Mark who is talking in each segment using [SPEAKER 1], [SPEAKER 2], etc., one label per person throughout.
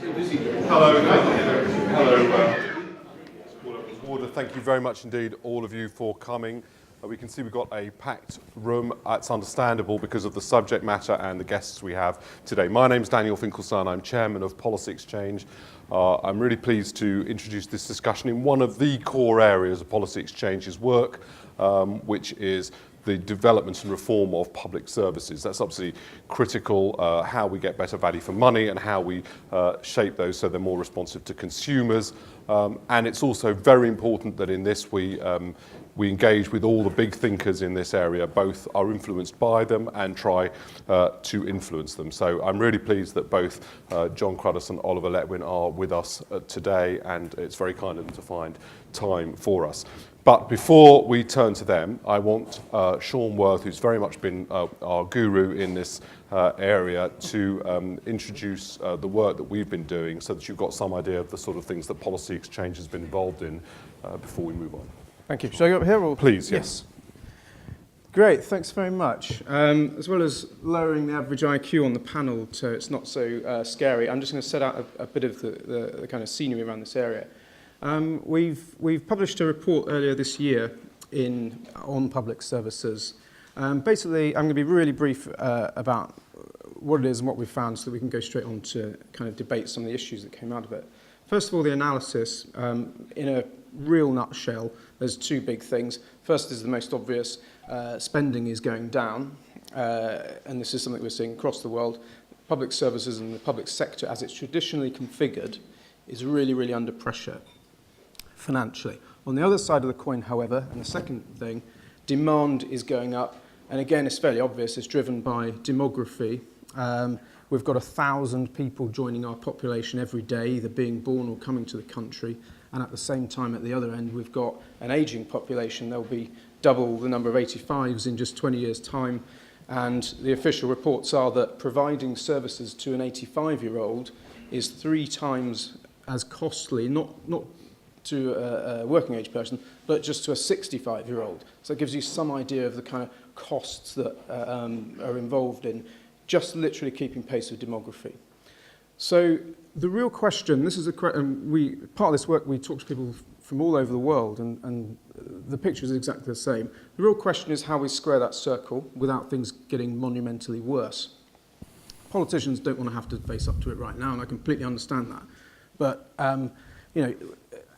[SPEAKER 1] Hello. Hello. Thank you very much indeed, all of you, for coming. We can see we've got a packed room. It's understandable because of the subject matter and the guests we have today. My name's Daniel Finkelstein. I'm chairman of Policy Exchange. I'm really pleased to introduce this discussion in one of the core areas of Policy Exchange's work, which is the development and reform of public services. That's obviously critical, how we get better value for money and how we shape those so they're more responsive to consumers. And it's also very important that in this we engage with all the big thinkers in this area, both are influenced by them and try to influence them. So I'm really pleased that both John Cruddas and Oliver Letwin are with us today, and it's very kind of them to find time for us. But before we turn to them, I want Sean Worth, who's very much been our guru in this area, to introduce the work that we've been doing so that you've got some idea of the sort of things that Policy Exchange has been involved in before we move on.
[SPEAKER 2] Thank you. Shall I go up here? Or?
[SPEAKER 1] Please, yes.
[SPEAKER 2] Great, thanks very much. As well as lowering the average IQ on the panel so it's not so scary, I'm just going to set out a bit of the kind of scenery around this area. We've published a report earlier this year on public services. Basically, I'm going to be really brief about what it is and what we've found so that we can go straight on to kind of debate some of the issues that came out of it. First of all, the analysis. In a real nutshell, there's two big things. First is the most obvious. Spending is going down, and this is something we're seeing across the world. Public services and the public sector, as it's traditionally configured, is really, really under pressure financially. On the other side of the coin, however, and the second thing, demand is going up, and again, it's fairly obvious, it's driven by demography. We've got 1,000 people joining our population every day, either being born or coming to the country, and at the same time, at the other end, we've got an ageing population. There'll be double the number of 85s in just 20 years' time, and the official reports are that providing services to an 85-year-old is 3 times as costly, not to a working age person, but just to a 65-year-old. So it gives you some idea of the kind of costs that are involved in just literally keeping pace with demography. So the real question, this is part of this work, we talk to people from all over the world, and the picture is exactly the same. The real question is how we square that circle without things getting monumentally worse. Politicians don't want to have to face up to it right now, and I completely understand that. But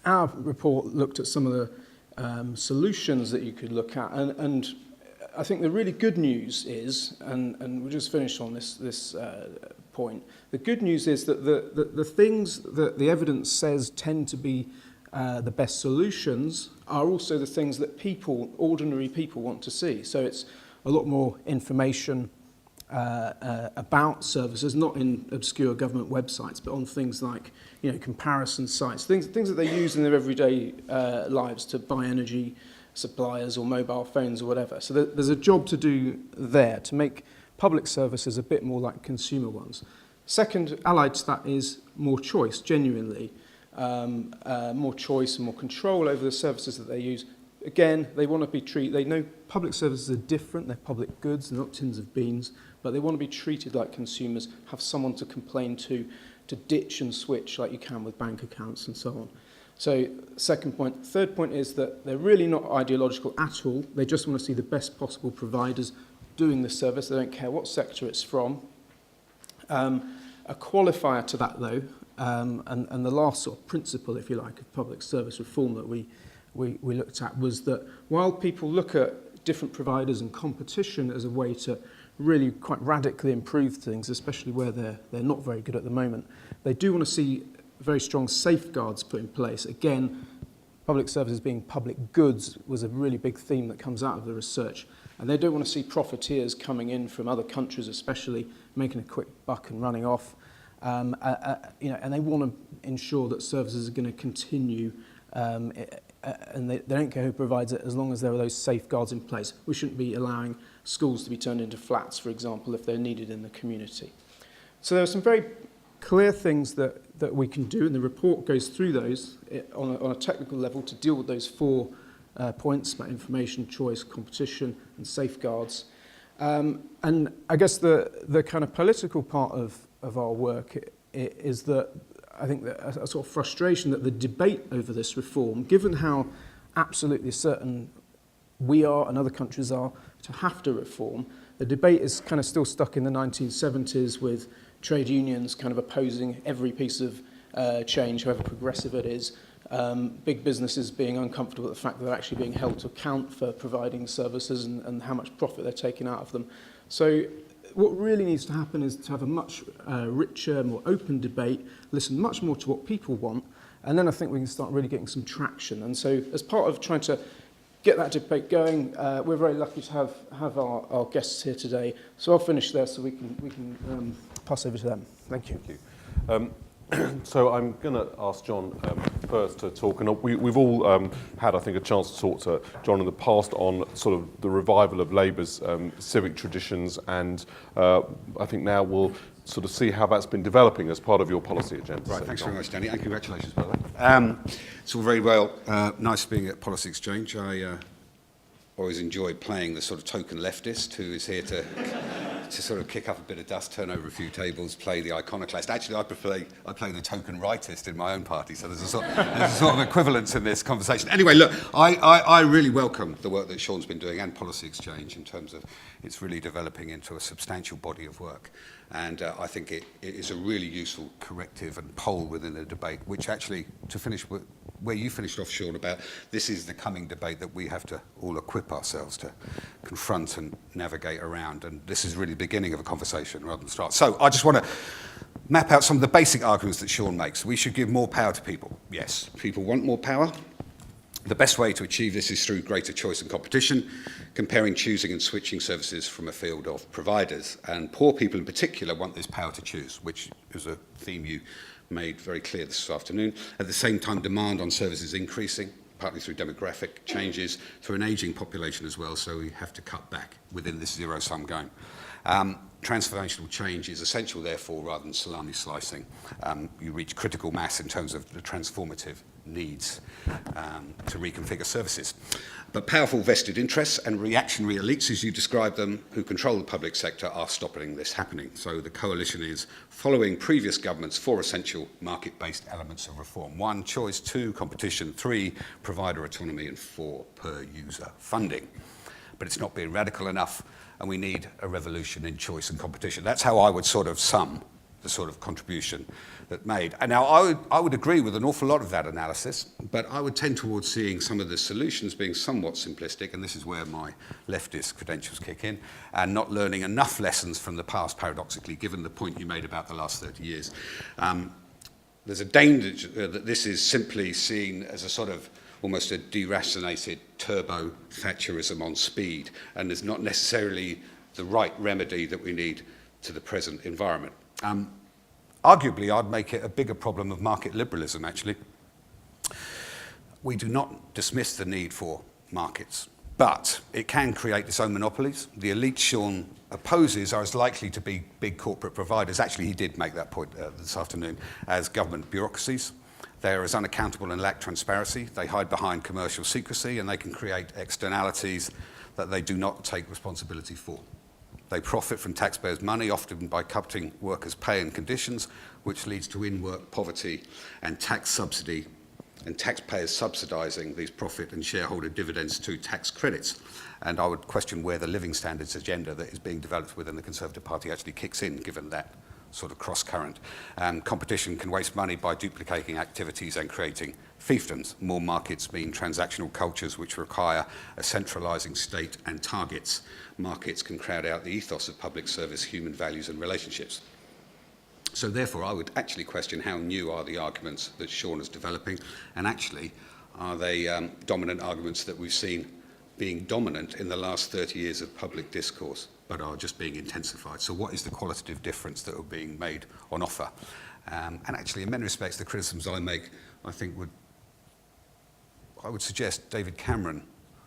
[SPEAKER 2] our report looked at some of the solutions that you could look at, and I think the really good news is, and we'll just finish on this point, the good news is that the things that the evidence says tend to be the best solutions are also the things that ordinary people want to see. So it's a lot more information about services, not in obscure government websites, but on things like comparison sites, things that they use in their everyday lives to buy energy suppliers or mobile phones or whatever. So there's a job to do there to make public services a bit more like consumer ones. Second, allied to that is more choice, genuinely. More choice and more control over the services that they use. Again, they want to be treated, they know public services are different, they're public goods, they're not tins of beans, but they want to be treated like consumers, have someone to complain to ditch and switch like you can with bank accounts and so on. So, second point. Third point is that they're really not ideological at all. They just want to see the best possible providers doing the service. They don't care what sector it's from. A qualifier to that, though, and the last sort of principle, if you like, of public service reform that we looked at was that while people look at different providers and competition as a way to really quite radically improve things, especially where they're not very good at the moment, they do want to see very strong safeguards put in place. Again, public services being public goods was a really big theme that comes out of the research. And they don't want to see profiteers coming in from other countries, especially making a quick buck and running off. And they want to ensure that services are going to continue, and they don't care who provides it as long as there are those safeguards in place. We shouldn't be allowing schools to be turned into flats, for example, if they're needed in the community. So there are some very clear things that we can do, and the report goes through those on a technical level to deal with those 4 points about information, choice, competition, and safeguards. And I guess the kind of political part of our work is that I think that a sort of frustration that the debate over this reform, given how absolutely certain we are and other countries are to have to reform, the debate is kind of still stuck in the 1970s with trade unions kind of opposing every piece of change, however progressive it is. Big businesses being uncomfortable at the fact that they're actually being held to account for providing services and how much profit they're taking out of them. So what really needs to happen is to have a much richer, more open debate, listen much more to what people want, and then I think we can start really getting some traction. And so as part of trying to get that debate going, we're very lucky to have our guests here today. So I'll finish there so we can pass over to them. Thank you.
[SPEAKER 1] Thank you. So I'm going to ask John first to talk, and we've all had, I think, a chance to talk to John in the past on sort of the revival of Labour's civic traditions, and I think now we'll sort of see how that's been developing as part of your policy agenda.
[SPEAKER 3] Right,
[SPEAKER 1] So,
[SPEAKER 3] thanks
[SPEAKER 1] John.
[SPEAKER 3] very much, Danny, and congratulations, by the way. It's all very well. Nice being at Policy Exchange. I always enjoy playing the sort of token leftist who is here to sort of kick up a bit of dust, turn over a few tables, play the iconoclast. Actually, I play the token rightist in my own party, so there's a sort of equivalence in this conversation. Anyway, look, I really welcome the work that Sean's been doing and Policy Exchange in terms of it's really developing into a substantial body of work. And I think it is a really useful corrective and pole within the debate, which actually, to finish where you finished off, Sean, about this is the coming debate that we have to all equip ourselves to confront and navigate around. And this is really the beginning of a conversation rather than start. So I just want to map out some of the basic arguments that Sean makes. We should give more power to people. Yes, people want more power. The best way to achieve this is through greater choice and competition, comparing, choosing and switching services from a field of providers. And poor people in particular want this power to choose, which is a theme you made very clear this afternoon. At the same time, demand on services increasing, partly through demographic changes, through an ageing population as well, so we have to cut back within this zero-sum game. Transformational change is essential, therefore, rather than salami slicing. You reach critical mass in terms of the transformative needs to reconfigure services. But powerful vested interests and reactionary elites, as you describe them, who control the public sector, are stopping this happening. So the coalition is following previous governments' 4 essential market-based elements of reform. 1, choice; 2, competition; 3, provider autonomy; and 4, per-user funding. But it's not being radical enough, and we need a revolution in choice and competition. That's how I would sort of sum the sort of contribution that made. And now I would agree with an awful lot of that analysis, but I would tend towards seeing some of the solutions being somewhat simplistic, and this is where my leftist credentials kick in, and not learning enough lessons from the past, paradoxically, given the point you made about the last 30 years. There's a danger that this is simply seen as a sort of almost a deracinated turbo-Thatcherism on speed, and is not necessarily the right remedy that we need to the present environment. Arguably, I'd make it a bigger problem of market liberalism, actually. We do not dismiss the need for markets, but it can create its own monopolies. The elite Sean opposes are as likely to be big corporate providers. Actually, he did make that point this afternoon, as government bureaucracies. They are as unaccountable and lack transparency. They hide behind commercial secrecy, and they can create externalities that they do not take responsibility for. They profit from taxpayers' money, often by cutting workers' pay and conditions, which leads to in-work poverty and tax subsidy, and taxpayers subsidising these profit and shareholder dividends to tax credits. And I would question where the living standards agenda that is being developed within the Conservative Party actually kicks in, given that sort of cross-current. Competition can waste money by duplicating activities and creating fiefdoms. More markets mean transactional cultures which require a centralising state and targets. Markets can crowd out the ethos of public service, human values and relationships. So therefore, I would actually question how new are the arguments that Sean is developing, and actually, are they dominant arguments that we've seen being dominant in the last 30 years of public discourse, but are just being intensified. So what is the qualitative difference that are being made on offer? And actually, in many respects, the criticisms I make, I think I would suggest David Cameron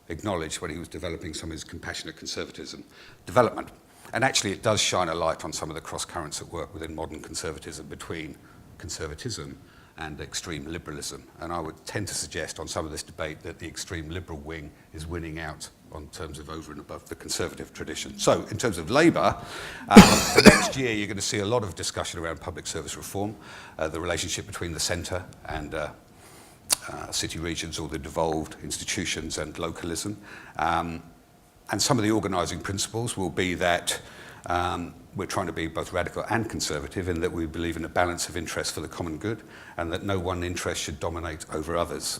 [SPEAKER 3] acknowledged when he was developing some of his compassionate conservatism development. And actually, it does shine a light on some of the cross-currents at work within modern conservatism between conservatism and extreme liberalism. And I would tend to suggest on some of this debate that the extreme liberal wing is winning out on terms of over and above the Conservative tradition. So in terms of Labour, for next year you're going to see a lot of discussion around public service reform, the relationship between the centre and city regions or the devolved institutions and localism. And some of the organising principles will be that we're trying to be both radical and conservative in that we believe in a balance of interests for the common good and that no one interest should dominate over others.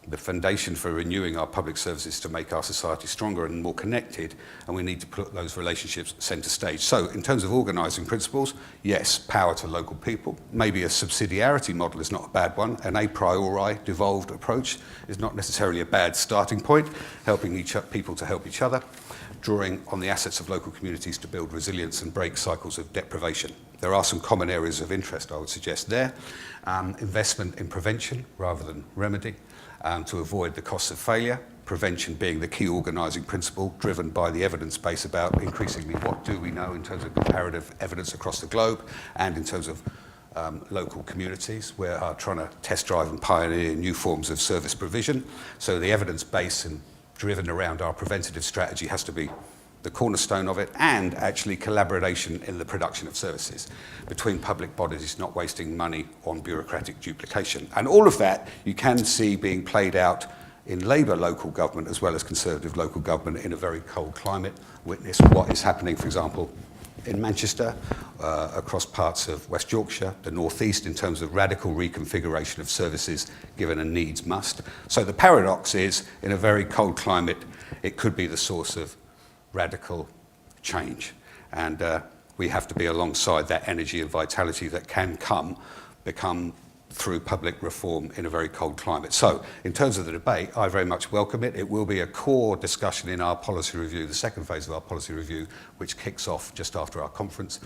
[SPEAKER 3] The foundation for renewing our public services to make our society stronger and more connected, and we need to put those relationships centre stage. So in terms of organising principles, yes, power to local people. Maybe a subsidiarity model is not a bad one. An a priori devolved approach is not necessarily a bad starting point, helping people to help each other, drawing on the assets of local communities to build resilience and break cycles of deprivation. There are some common areas of interest, I would suggest there. Investment in prevention rather than remedy. To avoid the costs of failure, prevention being the key organising principle driven by the evidence base about increasingly what do we know in terms of comparative evidence across the globe and in terms of local communities where are trying to test drive and pioneer new forms of service provision. So the evidence base and driven around our preventative strategy has to be the cornerstone of it, and actually collaboration in the production of services between public bodies, not wasting money on bureaucratic duplication. And all of that you can see being played out in Labour local government as well as Conservative local government in a very cold climate. Witness what is happening, for example, in Manchester, across parts of West Yorkshire, the North East, in terms of radical reconfiguration of services given a needs must. So the paradox is, in a very cold climate, it could be the source of radical change, and we have to be alongside that energy and vitality that can become through public reform in a very cold climate. So in terms of the debate, I very much welcome it. It will be a core discussion in our policy review, the second phase of our policy review, which kicks off just after our conference,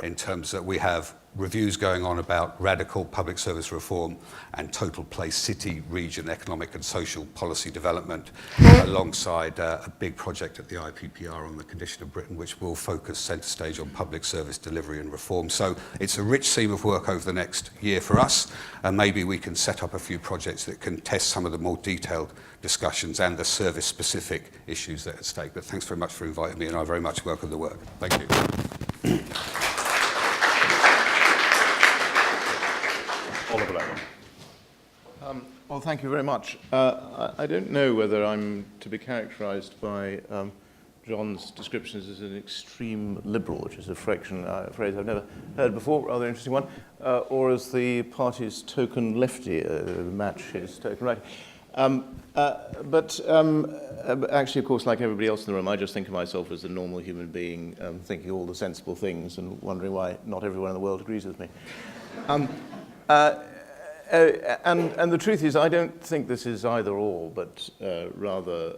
[SPEAKER 3] in terms that we have reviews going on about radical public service reform and total place city, region, economic and social policy development, alongside a big project at the IPPR on the condition of Britain, which will focus centre stage on public service delivery and reform. So it's a rich theme of work over the next year for us, and maybe we can set up a few projects that can test some of the more detailed discussions and the service-specific issues that are at stake. But thanks very much for inviting me, and I very much welcome the work. Thank you.
[SPEAKER 1] Oliver Letwin.
[SPEAKER 4] Well, thank you very much. I don't know whether I'm to be characterised by John's descriptions as an extreme liberal, which is a phrase I've never heard before, rather interesting one, or as the party's token lefty, match his token righty. But actually, of course, like everybody else in the room, I just think of myself as a normal human being, thinking all the sensible things and wondering why not everyone in the world agrees with me. And the truth is, I don't think this is either or, but rather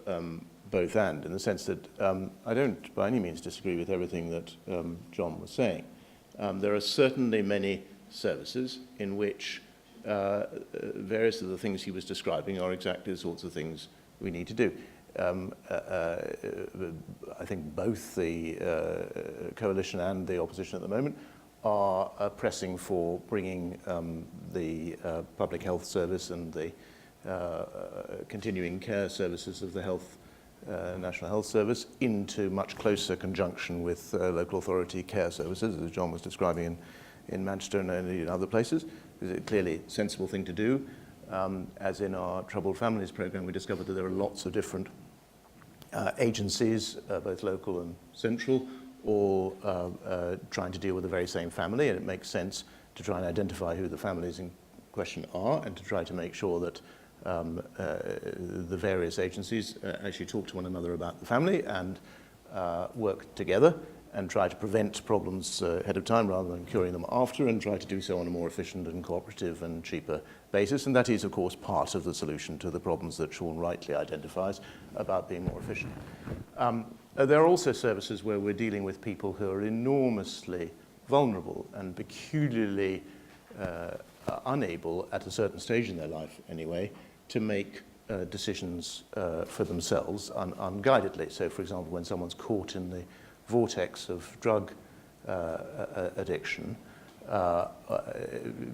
[SPEAKER 4] both and, in the sense that I don't by any means disagree with everything that John was saying. There are certainly many services in which various of the things he was describing are exactly the sorts of things we need to do. I think both the coalition and the opposition at the moment are pressing for bringing the public health service and the continuing care services of the National Health Service into much closer conjunction with local authority care services, as John was describing in Manchester and in other places. It's clearly a sensible thing to do. As in our Troubled Families programme, we discovered that there are lots of different agencies, both local and central, all trying to deal with the very same family, and it makes sense to try and identify who the families in question are and to try to make sure that the various agencies actually talk to one another about the family and work together and try to prevent problems ahead of time rather than curing them after, and try to do so on a more efficient and cooperative and cheaper basis. And that is, of course, part of the solution to the problems that Sean rightly identifies about being more efficient. There are also services where we're dealing with people who are enormously vulnerable and peculiarly unable, at a certain stage in their life anyway, to make decisions for themselves unguidedly. So, for example, when someone's caught in the vortex of drug addiction,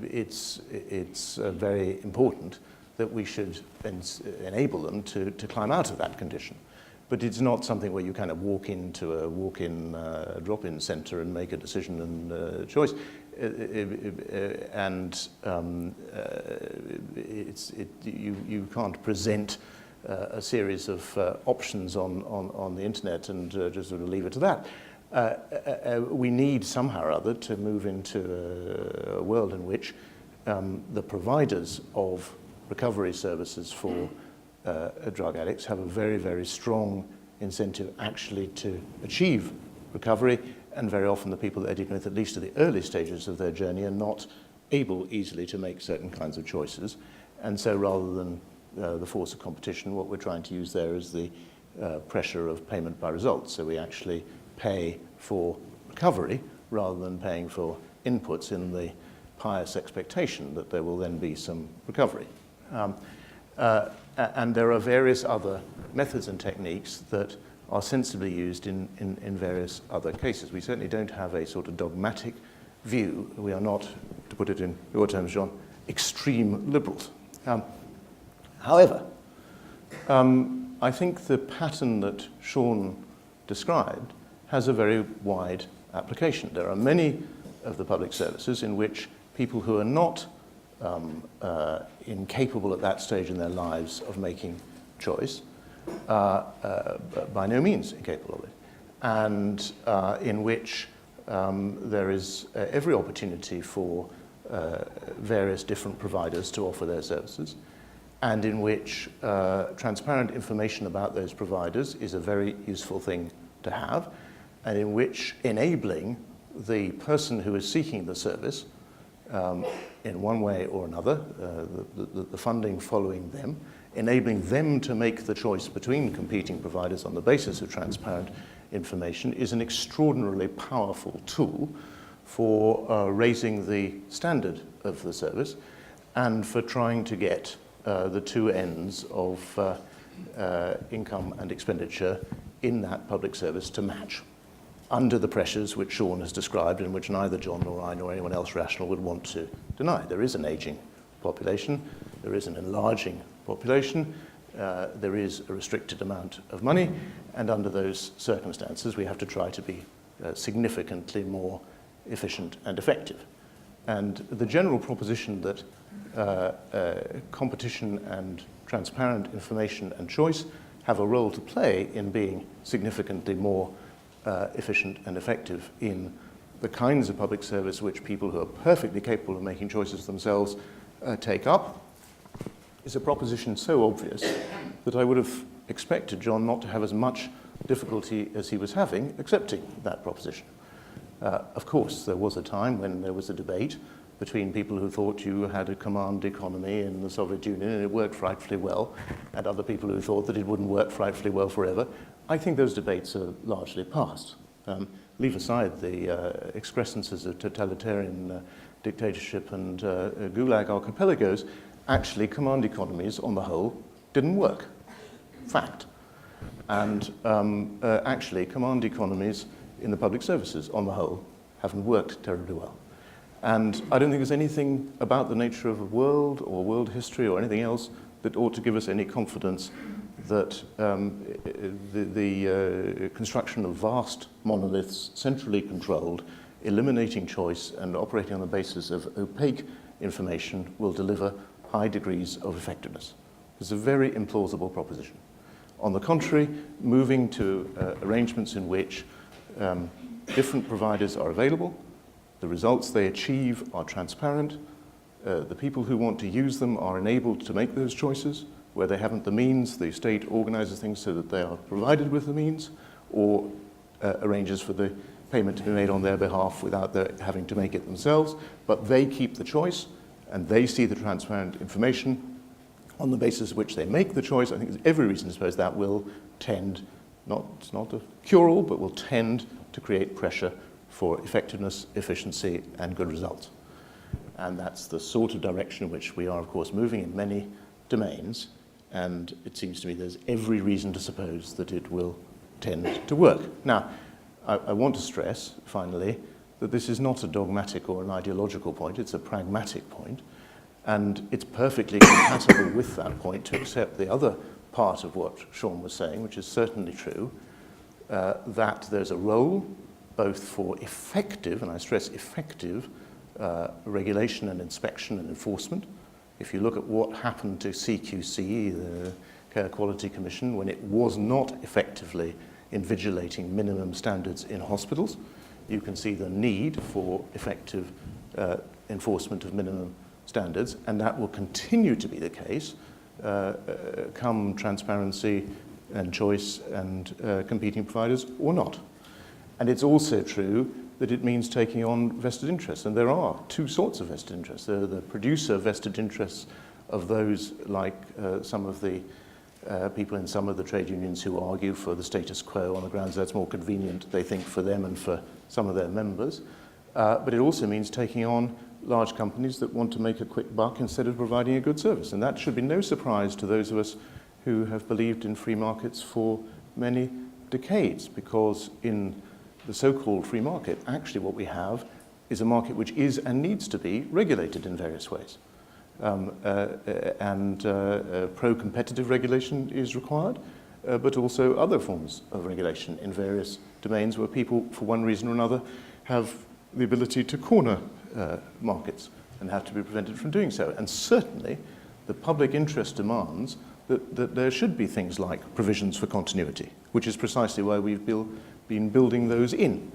[SPEAKER 4] it's very important that we should enable them to climb out of that condition. but it's not something where you kind of walk into a walk-in drop-in center and make a decision and choice. You can't present a series of options on the internet and just sort of leave it to that. We need somehow or other to move into a world in which the providers of recovery services for drug addicts have a very, very strong incentive actually to achieve recovery, and very often the people that they're dealing with, at least at the early stages of their journey, are not able easily to make certain kinds of choices. And so rather than the force of competition, what we're trying to use there is the pressure of payment by results. So we actually pay for recovery rather than paying for inputs in the pious expectation that there will then be some recovery. And there are various other methods and techniques that are sensibly used in various other cases. We certainly don't have a sort of dogmatic view. We are not, to put it in your terms, John, extreme liberals. However, I think the pattern that Sean described has a very wide application. There are many of the public services in which people who are not incapable at that stage in their lives of making choice by no means incapable of it, and in which there is every opportunity for various different providers to offer their services, and in which transparent information about those providers is a very useful thing to have, and in which enabling the person who is seeking the service in one way or another, the funding following them, enabling them to make the choice between competing providers on the basis of transparent information is an extraordinarily powerful tool for raising the standard of the service and for trying to get the two ends of income and expenditure in that public service to match under the pressures which Sean has described and which neither John nor I nor anyone else rational would want to deny. There is an aging population, there is an enlarging population, there is a restricted amount of money, and under those circumstances we have to try to be significantly more efficient and effective. And the general proposition that competition and transparent information and choice have a role to play in being significantly more efficient and effective in the kinds of public service which people who are perfectly capable of making choices themselves take up is a proposition so obvious that I would have expected John not to have as much difficulty as he was having accepting that proposition. Of course, there was a time when there was a debate between people who thought you had a command economy in the Soviet Union and it worked frightfully well, and other people who thought that it wouldn't work frightfully well forever. I think those debates are largely past. Leave aside the excrescences of totalitarian dictatorship and gulag archipelagos. Actually, command economies, on the whole, didn't work. Fact. And actually, command economies in the public services, on the whole, haven't worked terribly well. And I don't think there's anything about the nature of the world or world history or anything else that ought to give us any confidence that the construction of vast monoliths, centrally controlled, eliminating choice and operating on the basis of opaque information will deliver high degrees of effectiveness. It's a very implausible proposition. On the contrary, moving to arrangements in which different providers are available, the results they achieve are transparent, the people who want to use them are enabled to make those choices. Where they haven't the means, the state organizes things so that they are provided with the means, or arranges for the payment to be made on their behalf without having to make it themselves, but they keep the choice and they see the transparent information on the basis of which they make the choice. I think there's every reason to suppose that will tend, it's not a cure-all, but will tend to create pressure for effectiveness, efficiency, and good results. And that's the sort of direction in which we are, of course, moving in many domains, and it seems to me there's every reason to suppose that it will tend to work. Now, I want to stress, finally, that this is not a dogmatic or an ideological point, it's a pragmatic point, and it's perfectly compatible with that point to accept the other part of what Sean was saying, which is certainly true, that there's a role both for effective, and I stress effective, regulation and inspection and enforcement. If you look at what happened to CQC, the Care Quality Commission, when it was not effectively invigilating minimum standards in hospitals, you can see the need for effective enforcement of minimum standards, and that will continue to be the case come transparency and choice and competing providers or not. And it's also true that it means taking on vested interests, and there are two sorts of vested interests. There are the producer vested interests of those like some of the people in some of the trade unions who argue for the status quo on the grounds that's more convenient, they think, for them and for some of their members. But it also means taking on large companies that want to make a quick buck instead of providing a good service. And that should be no surprise to those of us who have believed in free markets for many decades, because in the so-called free market, actually what we have is a market which is and needs to be regulated in various ways. Pro-competitive regulation is required, but also other forms of regulation in various domains where people, for one reason or another, have the ability to corner markets and have to be prevented from doing so. And certainly, the public interest demands that there should be things like provisions for continuity, which is precisely why we've been building those in.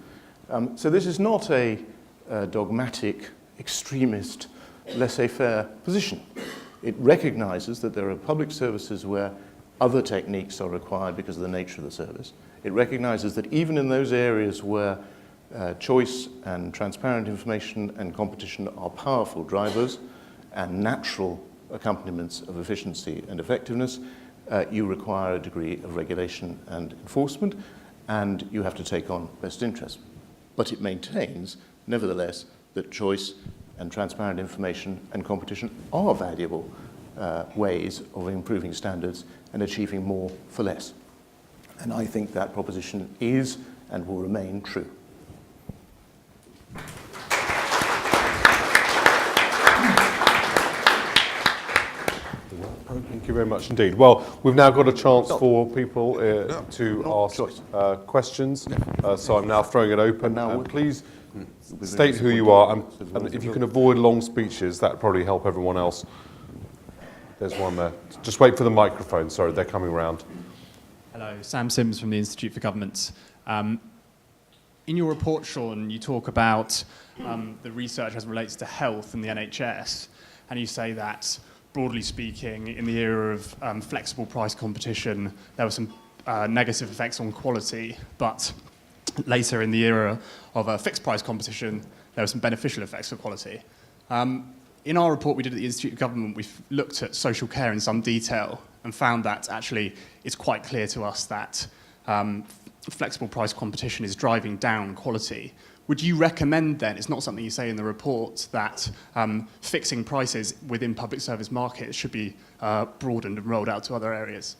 [SPEAKER 4] So this is not a dogmatic, extremist, laissez-faire position. It recognizes that there are public services where other techniques are required because of the nature of the service. It recognizes that even in those areas where choice and transparent information and competition are powerful drivers and natural accompaniments of efficiency and effectiveness, you require a degree of regulation and enforcement, and you have to take on best interest. But it maintains, nevertheless, that choice and transparent information and competition are valuable ways of improving standards and achieving more for less. And I think that proposition is and will remain true.
[SPEAKER 1] Thank you very much indeed. Well, we've now got a chance for people to ask questions. So I'm now throwing it open. Please state who you are, and if you can avoid long speeches, that would probably help everyone else. There's one there. Just wait for the microphone. Sorry, they're coming round.
[SPEAKER 5] Hello, Sam Sims from the Institute for Government. In your report, Sean, you talk about the research as it relates to health and the NHS, and you say that, broadly speaking, in the era of flexible price competition, there were some negative effects on quality, but later in the era of fixed price competition, there were some beneficial effects for quality. In our report we did at the Institute of Government, we've looked at social care in some detail and found that actually it's quite clear to us that flexible price competition is driving down quality. Would you recommend then, it's not something you say in the report, that fixing prices within public service markets should be broadened and rolled out to other areas?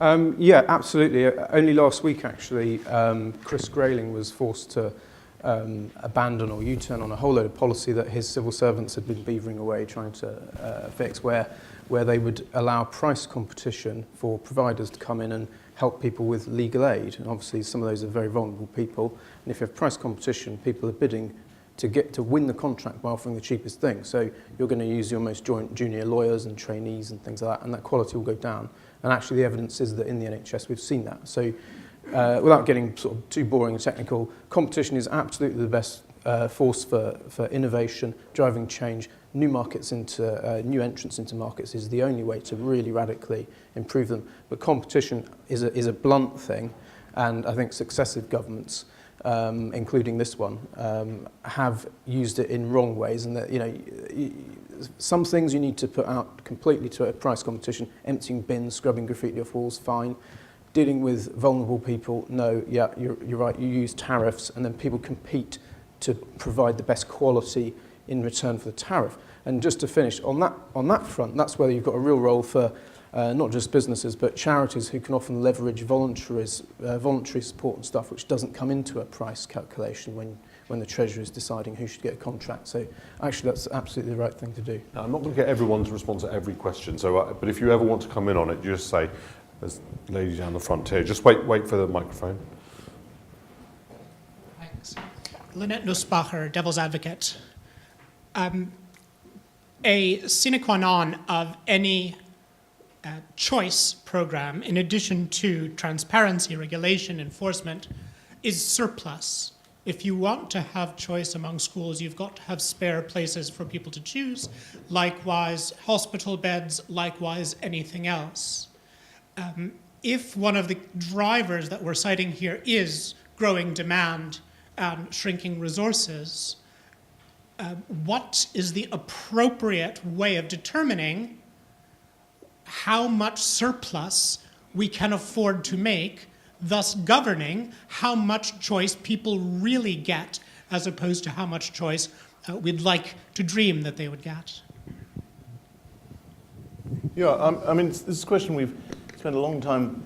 [SPEAKER 2] Yeah, absolutely. Only last week, actually, Chris Grayling was forced to abandon or U-turn on a whole load of policy that his civil servants had been beavering away trying to fix, where they would allow price competition for providers to come in and help people with legal aid. And obviously some of those are very vulnerable people. And if you have price competition, people are bidding to win the contract by offering the cheapest thing. So you're going to use your most junior lawyers and trainees and things like that, and that quality will go down. And actually the evidence is that in the NHS we've seen that. So without getting sort of too boring and technical, competition is absolutely the best force for innovation, driving change. New markets into new entrants into markets is the only way to really radically improve them. But competition is a blunt thing, and I think successive governments, including this one, have used it in wrong ways. And that, you know, some things you need to put out completely to a price competition. Emptying bins, scrubbing graffiti off walls, fine. Dealing with vulnerable people, no, yeah, you're right. You use tariffs, and then people compete to provide the best quality in return for the tariff. And just to finish, on that front, that's where you've got a real role for not just businesses, but charities who can often leverage voluntary support and stuff, which doesn't come into a price calculation when the Treasury is deciding who should get a contract. So actually, that's absolutely the right thing to do.
[SPEAKER 1] Now, I'm not going to get everyone to respond to every question, so but if you ever want to come in on it, you just say, There's a lady down the front here. Just wait for the microphone.
[SPEAKER 6] Thanks. Lynette Nussbacher, Devil's Advocate. A sine qua non of any choice program, in addition to transparency, regulation, enforcement, is surplus. If you want to have choice among schools, you've got to have spare places for people to choose. Likewise, hospital beds, likewise, anything else. If one of the drivers that we're citing here is growing demand and shrinking resources, what is the appropriate way of determining how much surplus we can afford to make, thus governing how much choice people really get, as opposed to how much choice we'd like to dream that they would get?
[SPEAKER 4] Yeah, I mean, this is a question we've spent a long time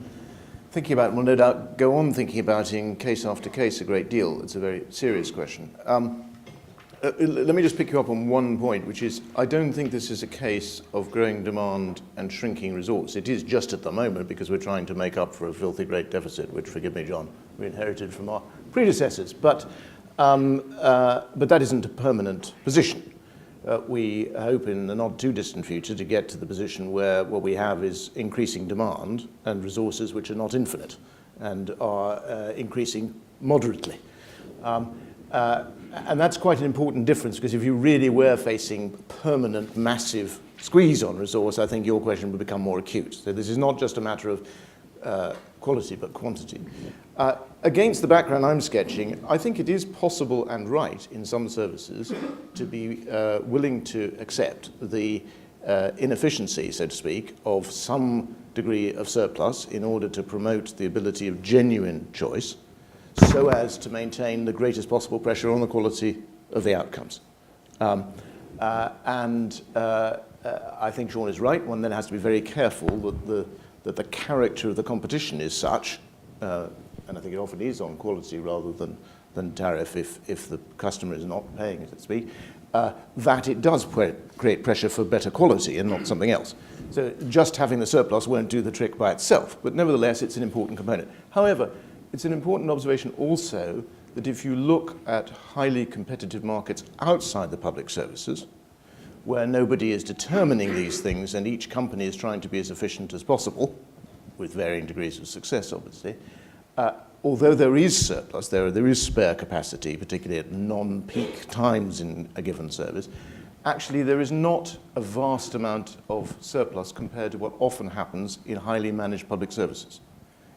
[SPEAKER 4] thinking about, and will no doubt go on thinking about in case after case a great deal. It's a very serious question. Let me just pick you up on one point, which is I don't think this is a case of growing demand and shrinking resource. It is just at the moment because we're trying to make up for a filthy great deficit, which, forgive me, John, we inherited from our predecessors. But that isn't a permanent position. We hope in the not too distant future to get to the position where what we have is increasing demand and resources which are not infinite and are increasing moderately. And that's quite an important difference, because if you really were facing permanent, massive squeeze on resource, I think your question would become more acute. So this is not just a matter of quality, but quantity. Against the background I'm sketching, I think it is possible and right in some services to be willing to accept the inefficiency, so to speak, of some degree of surplus in order to promote the ability of genuine choice, so as to maintain the greatest possible pressure on the quality of the outcomes. I think Sean is right. One then has to be very careful that the character of the competition is such, and I think it often is on quality rather than tariff if the customer is not paying, so to speak, that it does create pressure for better quality and not something else. So just having the surplus won't do the trick by itself, but nevertheless it's an important component. However, it's an important observation also that if you look at highly competitive markets outside the public services, where nobody is determining these things and each company is trying to be as efficient as possible, with varying degrees of success, obviously, although there is surplus, there is spare capacity, particularly at non-peak times in a given service, actually there is not a vast amount of surplus compared to what often happens in highly managed public services.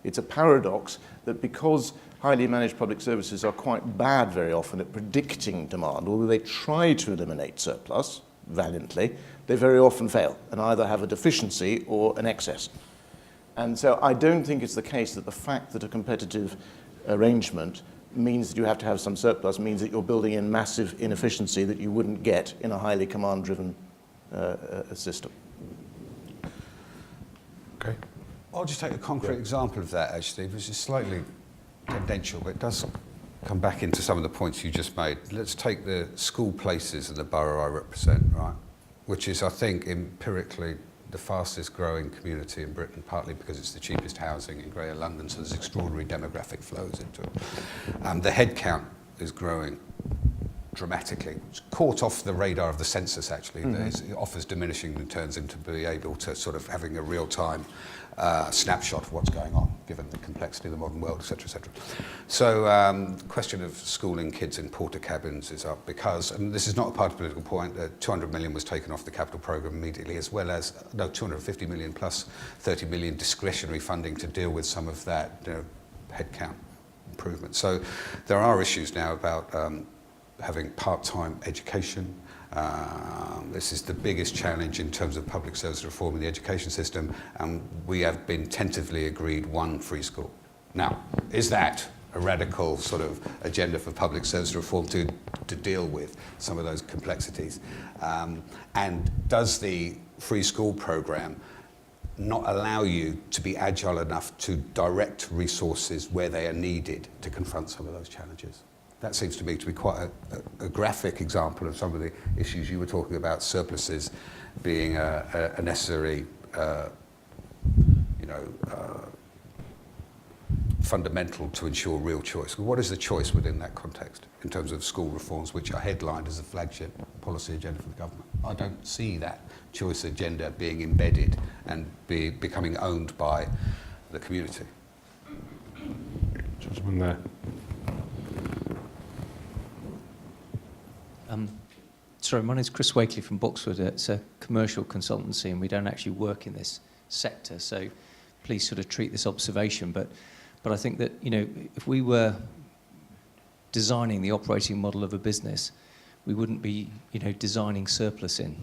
[SPEAKER 4] It's a paradox that because highly managed public services are quite bad very often at predicting demand, although they try to eliminate surplus valiantly, they very often fail and either have a deficiency or an excess. And so I don't think it's the case that the fact that a competitive arrangement means that you have to have some surplus means that you're building in massive inefficiency that you wouldn't get in a highly command-driven system.
[SPEAKER 1] Okay.
[SPEAKER 3] I'll just take a concrete example of that, actually, which is slightly tendential, but it does come back into some of the points you just made. Let's take the school places in the borough I represent, right, which is, I think, empirically the fastest growing community in Britain, partly because it's the cheapest housing in Greater London, so there's extraordinary demographic flows into it. The head count is growing dramatically. It's caught off the radar of the census, actually. Mm-hmm. It offers diminishing returns into being able to sort of having a real-time snapshot of what's going on, given the complexity of the modern world, etc., etc. So the question of schooling kids in porter cabins is up because, and this is not a party political point, 200 million was taken off the capital programme immediately, as well as 250 million plus 30 million discretionary funding to deal with some of that headcount improvement. So there are issues now about having part-time education. This is the biggest challenge in terms of public service reform in the education system, and we have been tentatively agreed one free school. Now, is that a radical sort of agenda for public service reform to deal with some of those complexities? And does the free school programme not allow you to be agile enough to direct resources where they are needed to confront some of those challenges? That seems to me to be quite a graphic example of some of the issues you were talking about, surpluses being a necessary fundamental to ensure real choice. What is the choice within that context in terms of school reforms, which are headlined as a flagship policy agenda for the government? I don't see that choice agenda being embedded and becoming owned by the community.
[SPEAKER 1] Gentleman there.
[SPEAKER 7] Sorry, my name is Chris Wakely from Boxwood. It's a commercial consultancy and we don't actually work in this sector, so please sort of treat this observation. But I think that, if we were designing the operating model of a business, we wouldn't be, designing surplus in.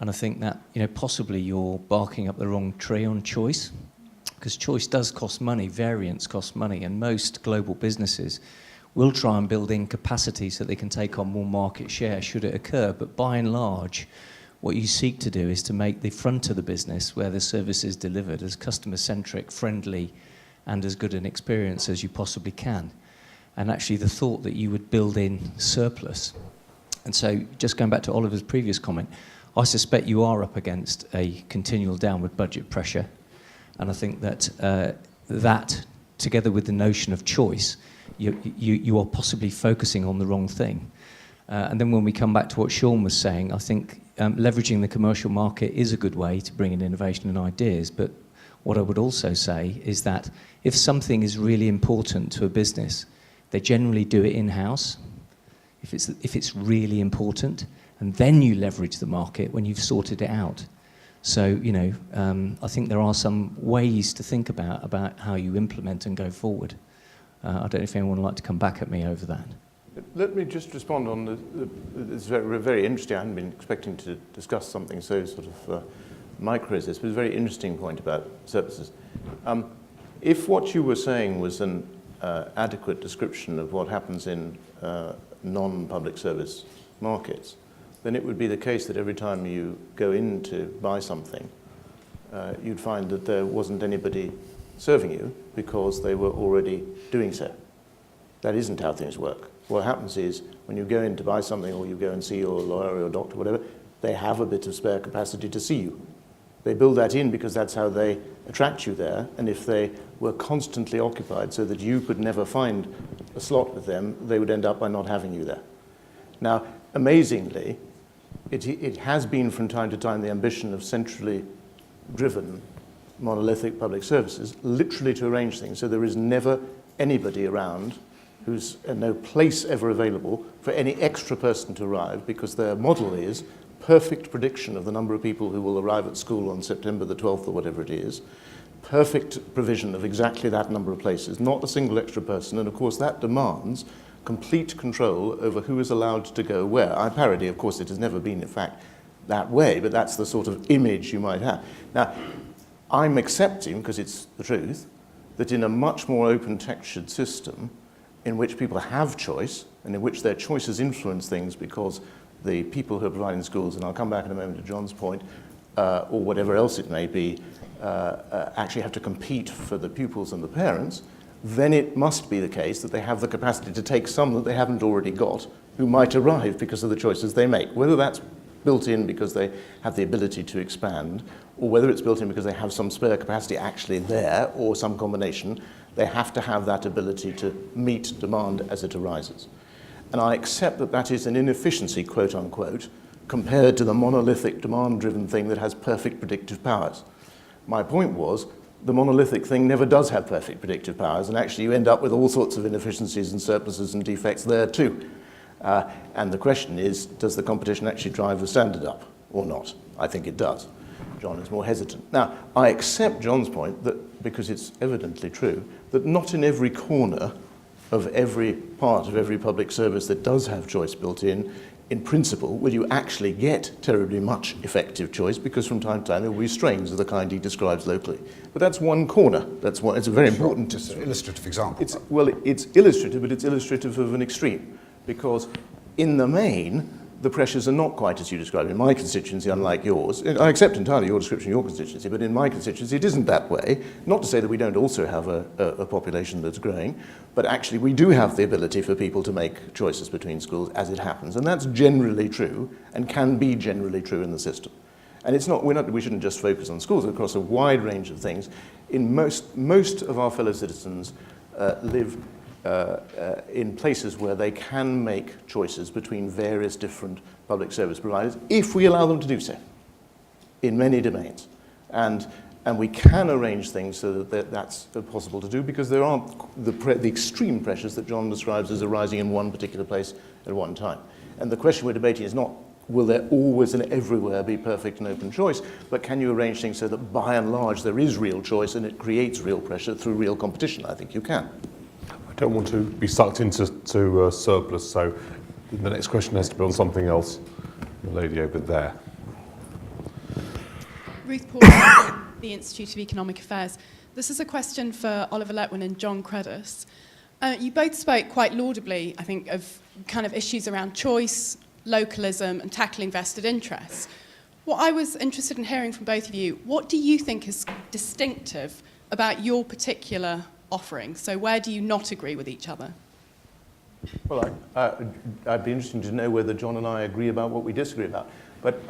[SPEAKER 7] And I think that, possibly you're barking up the wrong tree on choice, because choice does cost money, variance costs money, and most global businesses will try and build in capacity so they can take on more market share should it occur. But by and large, what you seek to do is to make the front of the business, where the service is delivered, as customer-centric, friendly, and as good an experience as you possibly can. And actually the thought that you would build in surplus. And so just going back to Oliver's previous comment, I suspect you are up against a continual downward budget pressure. And I think that that, together with the notion of choice, you are possibly focusing on the wrong thing. And then when we come back to what Sean was saying, I think leveraging the commercial market is a good way to bring in innovation and ideas. But what I would also say is that if something is really important to a business, they generally do it in-house, if it's really important, and then you leverage the market when you've sorted it out. So, I think there are some ways to think about how you implement and go forward. I don't know if anyone would like to come back at me over that.
[SPEAKER 4] Let me just respond on it's very, very interesting. I hadn't been expecting to discuss something so sort of micro as this, but it's a very interesting point about surpluses. If what you were saying was an adequate description of what happens in non-public service markets, then it would be the case that every time you go in to buy something, you'd find that there wasn't anybody serving you because they were already doing so. That isn't how things work. What happens is when you go in to buy something or you go and see your lawyer or your doctor, whatever, they have a bit of spare capacity to see you. They build that in because that's how they attract you there, and if they were constantly occupied so that you could never find a slot with them, they would end up by not having you there. Now, amazingly, it has been from time to time the ambition of centrally driven monolithic public services literally to arrange things so there is never anybody around who's no place ever available for any extra person to arrive, because their model is perfect prediction of the number of people who will arrive at school on September the 12th or whatever it is, perfect provision of exactly that number of places, not a single extra person, and of course that demands complete control over who is allowed to go where. I parody, of course, it has never been in fact that way, but that's the sort of image you might have. Now, I'm accepting, because it's the truth, that in a much more open-textured system in which people have choice and in which their choices influence things because the people who are providing schools, and I'll come back in a moment to John's point, or whatever else it may be, actually have to compete for the pupils and the parents, then it must be the case that they have the capacity to take some that they haven't already got who might arrive because of the choices they make. Whether that's built in because they have the ability to expand, or whether it's built in because they have some spare capacity actually there, or some combination, they have to have that ability to meet demand as it arises. And I accept that that is an inefficiency, quote unquote, compared to the monolithic demand-driven thing that has perfect predictive powers. My point was, the monolithic thing never does have perfect predictive powers, and actually you end up with all sorts of inefficiencies and surpluses and defects there too. And the question is, does the competition actually drive the standard up or not? I think it does. John is more hesitant. Now, I accept John's point that, because it's evidently true, that not in every corner of every part of every public service that does have choice built in principle, will you actually get terribly much effective choice, because from time to time there will be strains of the kind he describes locally. But that's one corner. That's one. It's a very important.
[SPEAKER 3] Just an illustrative example.
[SPEAKER 4] It's illustrative, but it's illustrative of an extreme, because in the main, the pressures are not quite as you describe. In my constituency, unlike yours, I accept entirely your description of your constituency, but in my constituency it isn't that way. Not to say that we don't also have a population that's growing, but actually we do have the ability for people to make choices between schools as it happens, and that's generally true, and can be generally true in the system. And it's not, we shouldn't just focus on schools, across a wide range of things. In most of our fellow citizens live in places where they can make choices between various different public service providers, if we allow them to do so, in many domains. And we can arrange things so that that's possible to do, because there aren't the extreme pressures that John describes as arising in one particular place at one time. And the question we're debating is not, will there always and everywhere be perfect and open choice, but can you arrange things so that by and large there is real choice and it creates real pressure through real competition? I think you can.
[SPEAKER 1] I don't want to be sucked into surplus, so the next question has to be on something else. The lady over there.
[SPEAKER 8] Ruth Paul from the Institute of Economic Affairs. This is a question for Oliver Letwin and John Cruddas. You both spoke quite laudably, I think, of kind of issues around choice, localism, and tackling vested interests. What I was interested in hearing from both of you, what do you think is distinctive about your particular offering? So where do you not agree with each other?
[SPEAKER 4] Well, I'd be interested to know whether John and I agree about what we disagree about. But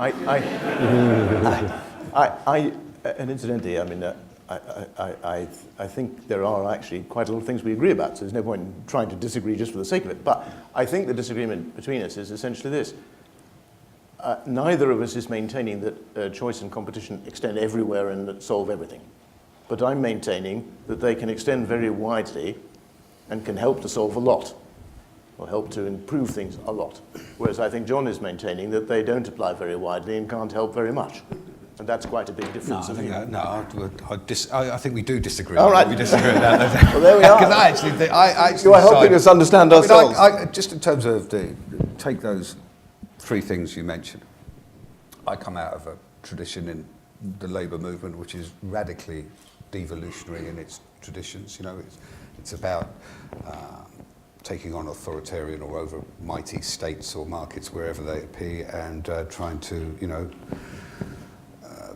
[SPEAKER 4] and incidentally, I mean, I think there are actually quite a lot of things we agree about, so there's no point in trying to disagree just for the sake of it. But I think the disagreement between us is essentially this. Neither of us is maintaining that choice and competition extend everywhere and solve everything. But I'm maintaining that they can extend very widely and can help to solve a lot, or help to improve things a lot. Whereas I think John is maintaining that they don't apply very widely and can't help very much. And that's quite a big difference.
[SPEAKER 3] I think we do disagree.
[SPEAKER 4] All right.
[SPEAKER 3] We disagree with that.
[SPEAKER 4] Well, there we are.
[SPEAKER 3] Because I actually
[SPEAKER 4] You are helping us understand ourselves.
[SPEAKER 3] Just in terms of take those three things you mentioned. I come out of a tradition in the labour movement which is radically devolutionary in its traditions. You know, it's about taking on authoritarian or over mighty states or markets wherever they appear, and trying to, you know,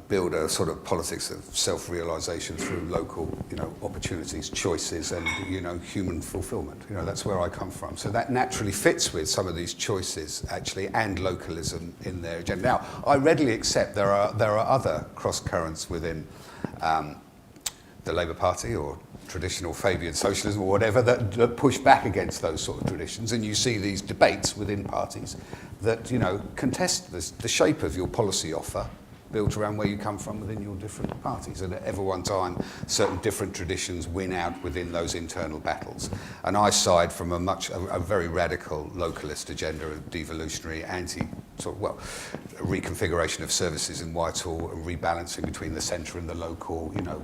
[SPEAKER 3] build a sort of politics of self-realisation through local, you know, opportunities, choices, and, you know, human fulfilment. You know, that's where I come from. So that naturally fits with some of these choices, actually, and localism in their agenda. Now, I readily accept there are other cross-currents within the Labour Party or traditional Fabian socialism or whatever that push back against those sort of traditions, and you see these debates within parties that, you know, contest the shape of your policy offer built around where you come from within your different parties, and at every one time certain different traditions win out within those internal battles. And I side from a very radical localist agenda of devolutionary, reconfiguration of services in Whitehall, and rebalancing between the centre and the local, you know,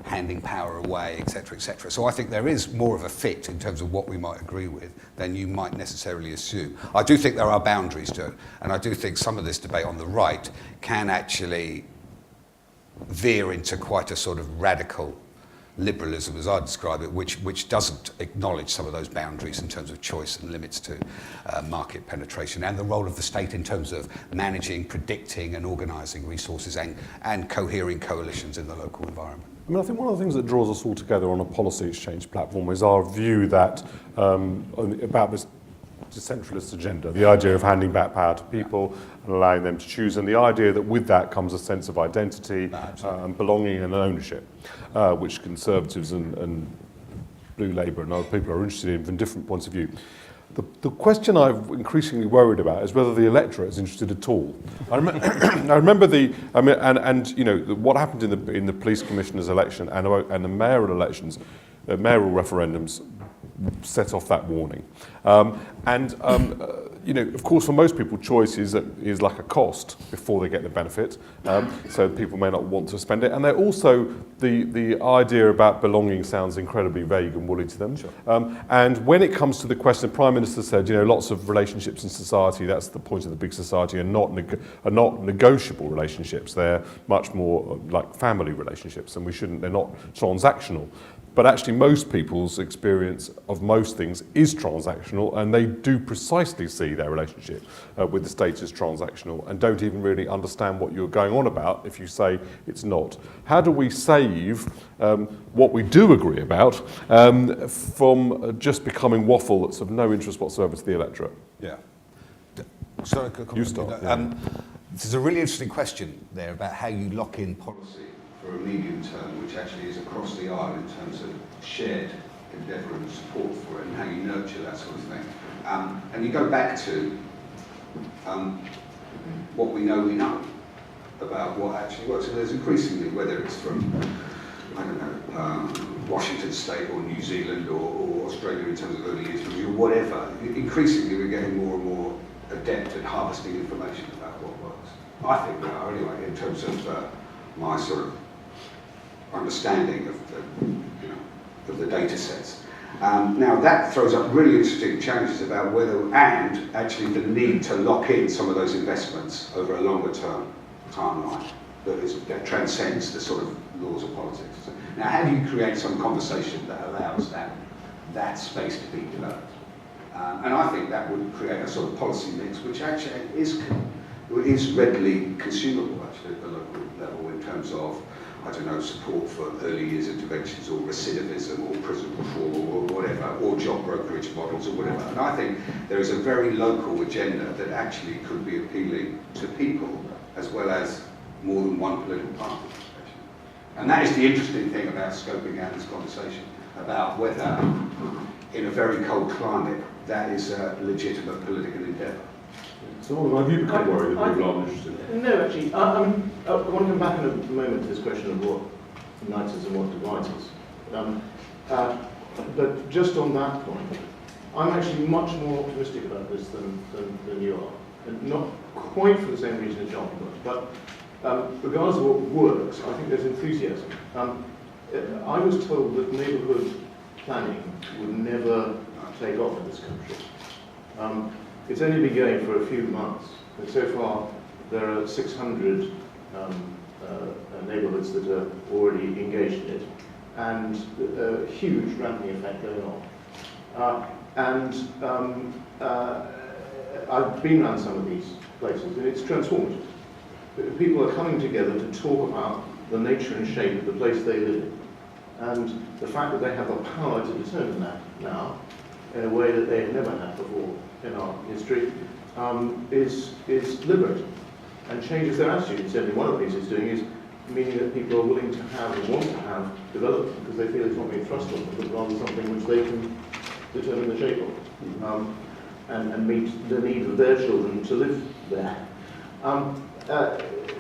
[SPEAKER 3] handing power away, etc., etc. So I think there is more of a fit in terms of what we might agree with than you might necessarily assume. I do think there are boundaries to it, and I do think some of this debate on the right can actually veer into quite a sort of radical liberalism, as I describe it, which doesn't acknowledge some of those boundaries in terms of choice and limits to market penetration, and the role of the state in terms of managing, predicting and organising resources and cohering coalitions in the local environment.
[SPEAKER 1] I mean, I think one of the things that draws us all together on a policy exchange platform is our view that about this decentralist agenda, the idea of handing back power to people and allowing them to choose, and the idea that with that comes a sense of identity, belonging and ownership, which Conservatives and Blue Labour and other people are interested in from different points of view. The question I've increasingly worried about is whether the electorate is interested at all. I remember you know, what happened in the police commissioners' election and the mayoral elections, mayoral referendums set off that warning. You know, of course, for most people, choice is like a cost before they get the benefit. So people may not want to spend it, and they're also the idea about belonging sounds incredibly vague and woolly to them. Sure. And when it comes to the question, the Prime Minister said, you know, lots of relationships in society, that's the point of the big society, are not negotiable relationships. They're much more like family relationships, and they're not transactional. But actually most people's experience of most things is transactional, and they do precisely see their relationship with the state as transactional and don't even really understand what you're going on about if you say it's not. How do we save what we do agree about from just becoming waffle that's of no interest whatsoever to the electorate?
[SPEAKER 3] Yeah. Sorry,
[SPEAKER 1] You start.
[SPEAKER 3] there's a really interesting question there about how you lock in policy for a medium term, which actually is across the aisle in terms of shared endeavour and support for it, and how you nurture that sort of thing. And you go back to what we know about what actually works. And there's increasingly, whether it's from, I don't know, Washington State or New Zealand or Australia in terms of early years review, whatever, increasingly we're getting more and more adept at harvesting information about what works. I think we are, anyway, in terms of my sort of understanding of the data sets. Now that throws up really interesting challenges about whether, and actually the need to lock in some of those investments over a longer term timeline that transcends the sort of laws of politics. Now, how do you create some conversation that allows that space to be developed? And I think that would create a sort of policy mix which actually is readily consumable actually at the local level in terms of, I don't know, support for early years interventions or recidivism or prison reform or whatever, or job brokerage models or whatever. And I think there is a very local agenda that actually could be appealing to people as well as more than one political party. And that is the interesting thing about scoping out this conversation, about whether in a very cold climate that is a legitimate political endeavour.
[SPEAKER 1] So have you become worried that people aren't interested?
[SPEAKER 4] No, actually. I want to come back in a moment to this question of what unites us and what divides us. But just on that point, I'm actually much more optimistic about this than you are. And not quite for the same reason as John was, but regardless of what works, I think there's enthusiasm. I was told that neighbourhood planning would never take off in this country. It's only been going for a few months, and so far there are 600 neighbourhoods that are already engaged in it, and a huge ramping effect going on. I've been around some of these places, and it's transformative. People are coming together to talk about the nature and shape of the place they live in, and the fact that they have the power to determine that now in a way that they have never had before in our history is liberating and changes their attitude. Certainly one of the things it's doing is meaning that people are willing to have and want to have development because they feel it's not being thrust on them, but rather something which they can determine the shape of and meet the need of their children to live there.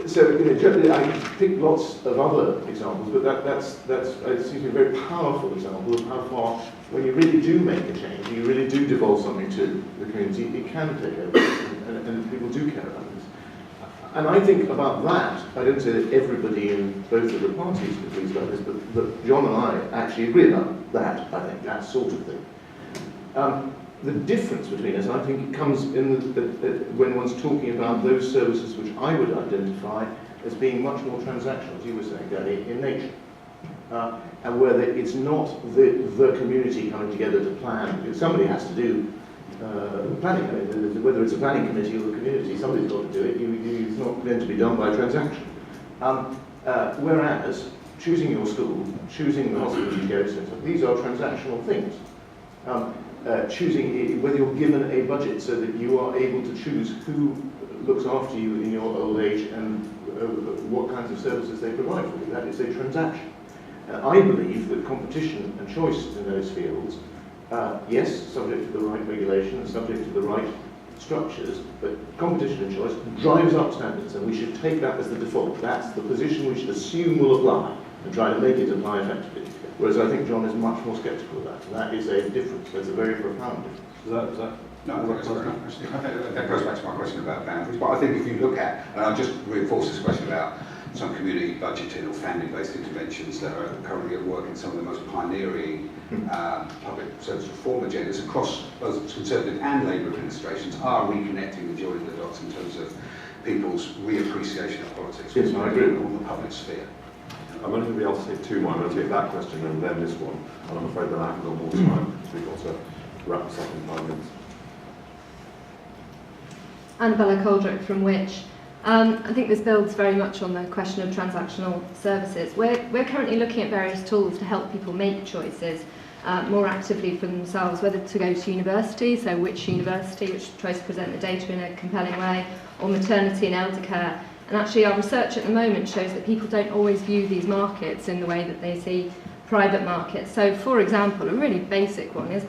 [SPEAKER 4] So I pick lots of other examples, but it seems to be a very powerful example of how far, when you really do make a change, you really do devolve something to the community, it can take over, and people do care about this. And I think about that, I don't say that everybody in both of the parties agrees about this, but John and I actually agree about that, I think, that sort of thing. The difference between us, I think, comes in when one's talking about those services which I would identify as being much more transactional, as you were saying, Danny, in nature. And where it's not the community coming together to plan. Somebody has to do planning. I mean, whether it's a planning committee or the community, somebody's got to do it. It's not going to be done by a transaction. Whereas choosing your school, choosing the hospital you go to, these are transactional things. Choosing whether you're given a budget so that you are able to choose who looks after you in your old age and what kinds of services they provide for you. That is a transaction. I believe that competition and choice in those fields, yes, subject to the right regulation and subject to the right structures, but competition and choice drives up standards, and we should take that as the default. That's the position we should assume will apply and try to make it apply effectively. Whereas I think John is much more sceptical of that, and that is a difference. That's a very profound difference.
[SPEAKER 3] No, that's very interesting. That goes back to my question about boundaries. But I think if you look at, and I'll just reinforce this question about some community budgeting or family-based interventions that are currently at work in some of the most pioneering public service reform agendas across both Conservative and Labour administrations are reconnecting and joining the dots in terms of people's reappreciation of politics.
[SPEAKER 4] Yes, I agree.
[SPEAKER 3] On the public sphere.
[SPEAKER 1] I'm only going to be able to take two more. I'm going to take that question and then this one. And I'm afraid that I haven't got more time because we've got to wrap this up in 5 minutes.
[SPEAKER 9] Annabella Coldrick from Which. I think this builds very much on the question of transactional services. We're currently looking at various tools to help people make choices more actively for themselves, whether to go to university, so which university, which tries to present the data in a compelling way, or maternity and elder care. And actually our research at the moment shows that people don't always view these markets in the way that they see private markets. So for example, a really basic one is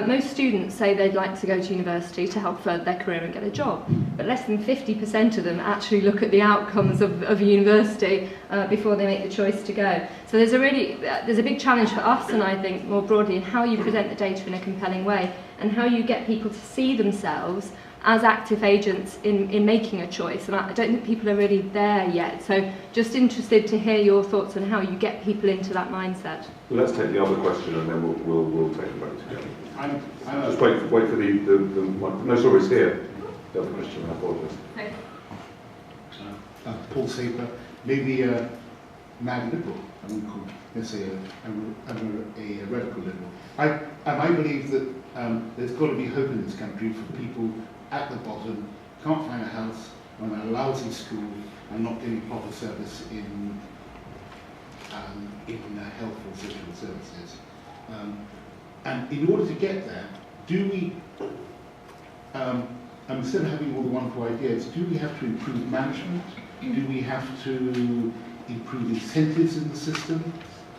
[SPEAKER 9] most students say they'd like to go to university to help further their career and get a job, but less than 50% of them actually look at the outcomes of university before they make the choice to go. So there's a big challenge for us, and I think more broadly, in how you present the data in a compelling way and how you get people to see themselves as active agents in making a choice. And I don't think people are really there yet. So just interested to hear your thoughts on how you get people into that mindset.
[SPEAKER 1] Well, let's take the other question and then we'll take them both together. Just wait for the no, sorry, it's here. The other question, I apologise.
[SPEAKER 10] Paul Saper, maybe a mad liberal, I wouldn't call it, let's say a radical liberal. I believe that there's got to be hope in this country for people at the bottom, can't find a house, are in a lousy school, and not getting proper service in health or social services. And in order to get there, do we, instead of having all the wonderful ideas, do we have to improve management? Do we have to improve incentives in the system?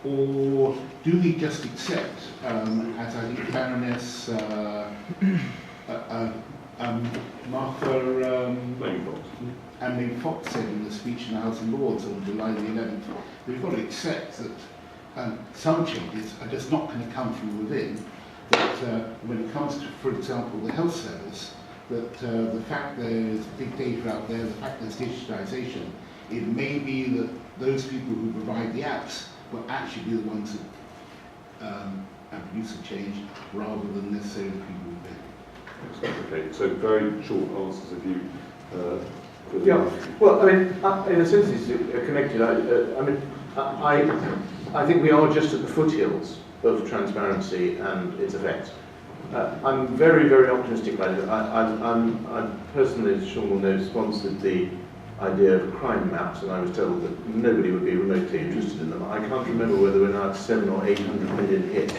[SPEAKER 10] Or do we just accept, as I think Baroness Martha May Fox said in the speech in the House of Lords on July the 11th, we've got to accept that some changes are just not going to come from within. That when it comes to, for example, the health service, that the fact there's big data out there, the fact there's digitization, it may be that those people who provide the apps will actually be the ones that produce a change rather than necessarily the people who bid.
[SPEAKER 1] Okay, so very short answers if you...
[SPEAKER 4] Yeah, well, I mean, in a sense it's connected. I think we are just at the foothills of transparency and its effects. I'm very, very optimistic about it. I personally, as Sean will know, sponsored the idea of crime maps, and I was told that nobody would be remotely interested in them. I can't remember whether we're now at 700 or 800 million hits,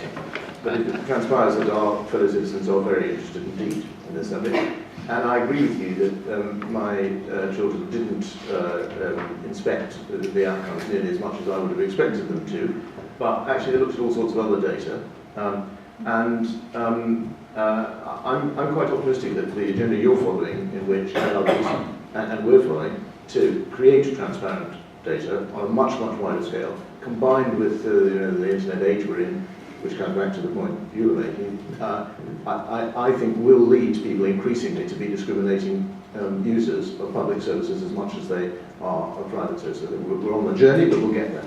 [SPEAKER 4] but it transpires that our fellow citizens are very interested indeed in this subject. And I agree with you that my children didn't inspect the outcomes nearly as much as I would have expected them to, but actually they looked at all sorts of other data. I'm quite optimistic that the agenda you're following, in which others and we're following, to create transparent data on a much, much wider scale, combined with the internet age we're in, which comes back to the point you were making, I think will lead people increasingly to be discriminating users of public services as much as they are of private services. We're on the journey, but we'll get there.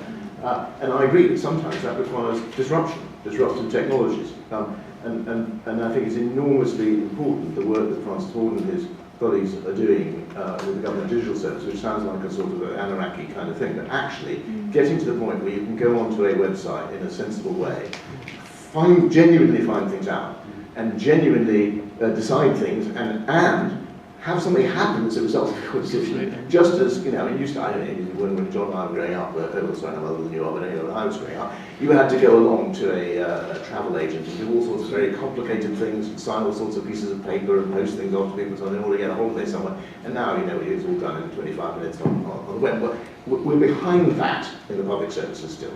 [SPEAKER 4] And I agree that sometimes that requires disruptive technologies. And I think it's enormously important, the work that Francis Ward and his colleagues are doing with the government digital service, which sounds like a sort of an anarchy kind of thing, but actually getting to the point where you can go onto a website in a sensible way, genuinely find things out, and genuinely decide things, and have something happen as a result of your decision. Just as, it used to, I don't know, when John and I were growing up, sorry, I'm older than you are, but anyway, when I was growing up, you had to go along to a travel agent and do all sorts of very complicated things, and sign all sorts of pieces of paper and post things off to people in order to get a holiday somewhere. And now, it's all done in 25 minutes on the web. But we're behind that in the public services still.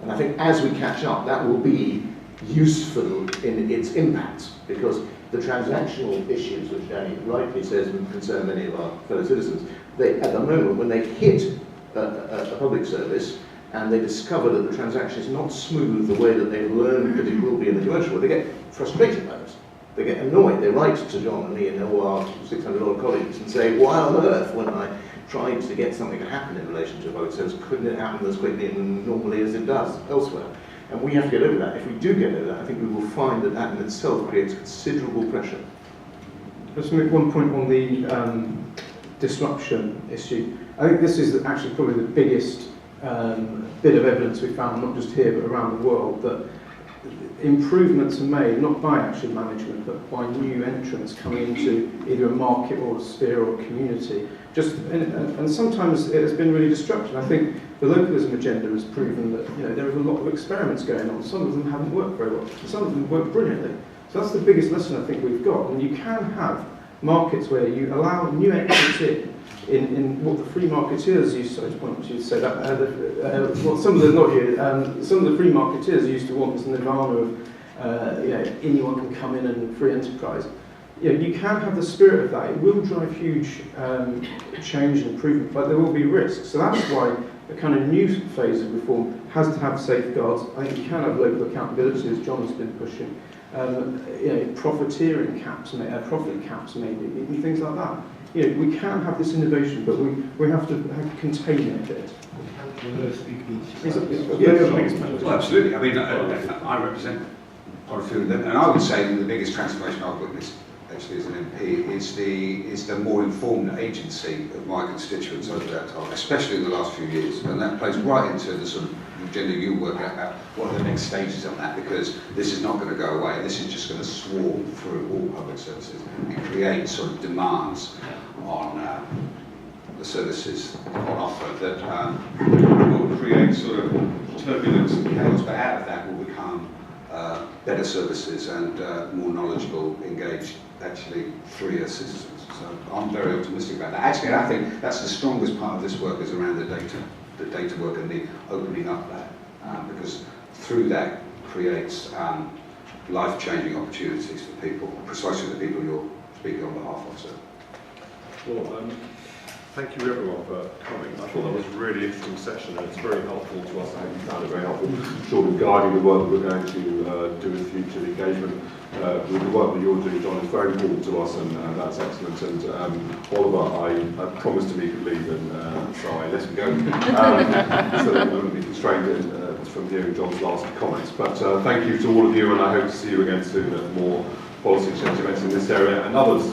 [SPEAKER 4] And I think as we catch up, that will be useful in its impacts, because the transactional issues, which Danny rightly says concern many of our fellow citizens, at the moment, when they hit a public service and they discover that the transaction is not smooth the way that they've learned that it will be in the commercial world, they get frustrated by this. They get annoyed. They write to John and me and all our 600-odd colleagues and say, why on earth, when I tried to get something to happen in relation to a public service, couldn't it happen as quickly and normally as it does elsewhere? And we have to get over that. If we do get over that, I think we will find that that in itself creates considerable pressure.
[SPEAKER 2] Let's make one point on the disruption issue. I think this is actually probably the biggest bit of evidence we found, not just here but around the world, that improvements are made not by actual management but by new entrants coming into either a market or a sphere or a community. And sometimes it has been really destructive. I think the localism agenda has proven that there are a lot of experiments going on. Some of them haven't worked very well. Some of them work brilliantly. So that's the biggest lesson I think we've got. And you can have markets where you allow new entrants in what the free marketeers used to, I just want you to say that, well, some of the, not you, some of the free marketeers used to want this nirvana of, anyone can come in and free enterprise. You can have the spirit of that. It will drive huge change and improvement, but there will be risks. So that's why a kind of new phase of reform has to have safeguards. I think you can have local accountability, as John has been pushing. Profiteering caps, profit caps maybe, and things like that. We can have this innovation, but we have to contain it a bit.
[SPEAKER 3] Well, absolutely. I mean, I represent Portfield, and I would say the biggest transformation I've witnessed, actually, as an MP, is the more informed agency of my constituents over that time, especially in the last few years, and that plays right into the sort of agenda you work out what are the next stages on that, because this is not going to go away. This is just going to swarm through all public services and create sort of demands on the services on offer that will create sort of turbulence and chaos, but out of that will become better services and more knowledgeable, engaged, actually freer citizens. So I'm very optimistic about that. Actually, I think that's the strongest part of this work is around the data work and the opening up that, because through that creates life-changing opportunities for people, precisely the people you're speaking on behalf of. So.
[SPEAKER 1] Well, thank you everyone for coming. I thought that was a really interesting session, and it's very helpful to us. I hope you found it very helpful, sort of guiding the work that we're going to do in future. The engagement with the work that you're doing, John, is very important to us, and that's excellent. And Oliver, I promised him he could leave, and so I let him go, so that we wouldn't be constrained from hearing John's last comments. But thank you to all of you, and I hope to see you again soon at more policy change events in this area and others.